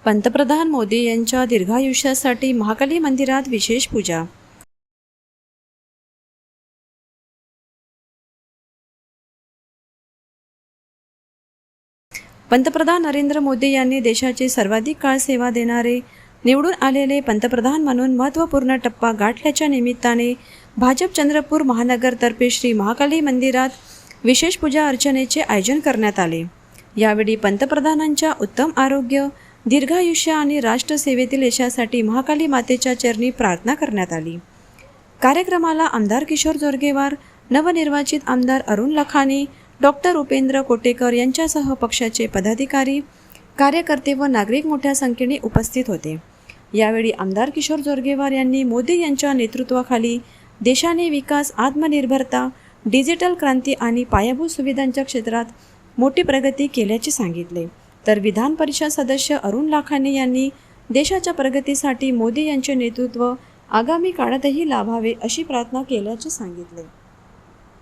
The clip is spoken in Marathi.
पंतप्रधान मोदी यांच्या दीर्घायुष्यासाठी महाकाली मंदिरात विशेष पूजा। पंतप्रधान नरेंद्र मोदी यांनी देशाची सर्वाधिक काळ सेवा देणारे निवडून आलेले पंतप्रधान म्हणून महत्त्वपूर्ण टप्पा गाठल्याच्या निमित्ताने भाजप चंद्रपूर महानगरतर्फे श्री महाकाली मंदिरात विशेष पूजा अर्चनेचे आयोजन करण्यात आले। यावेळी पंतप्रधानांच्या उत्तम आरोग्य, दीर्घायुष्य आणि राष्ट्रसेवेतील यशासाठी महाकाली मातेच्या चरणी प्रार्थना करण्यात आली। कार्यक्रमाला आमदार किशोर जोरगेवार, नवनिर्वाचित आमदार अरुण लखानी, डॉक्टर उपेंद्र कोटेकर यांच्यासह पक्षाचे पदाधिकारी, कार्यकर्ते व नागरिक मोठ्या संख्येने उपस्थित होते। यावेळी आमदार किशोर जोरगेवार यांनी मोदी यांच्या नेतृत्वाखाली देशाने विकास, आत्मनिर्भरता, डिजिटल क्रांती आणि पायाभूत सुविधांच्या क्षेत्रात मोठी प्रगती केल्याचे सांगितले। तर विधान परिषद सदस्य अरुण लाखानी यांनी देशाच्या प्रगतीसाठी मोदी यांचे नेतृत्व आगामी काळातही लाभावे अशी प्रार्थना केल्याचे सांगितले।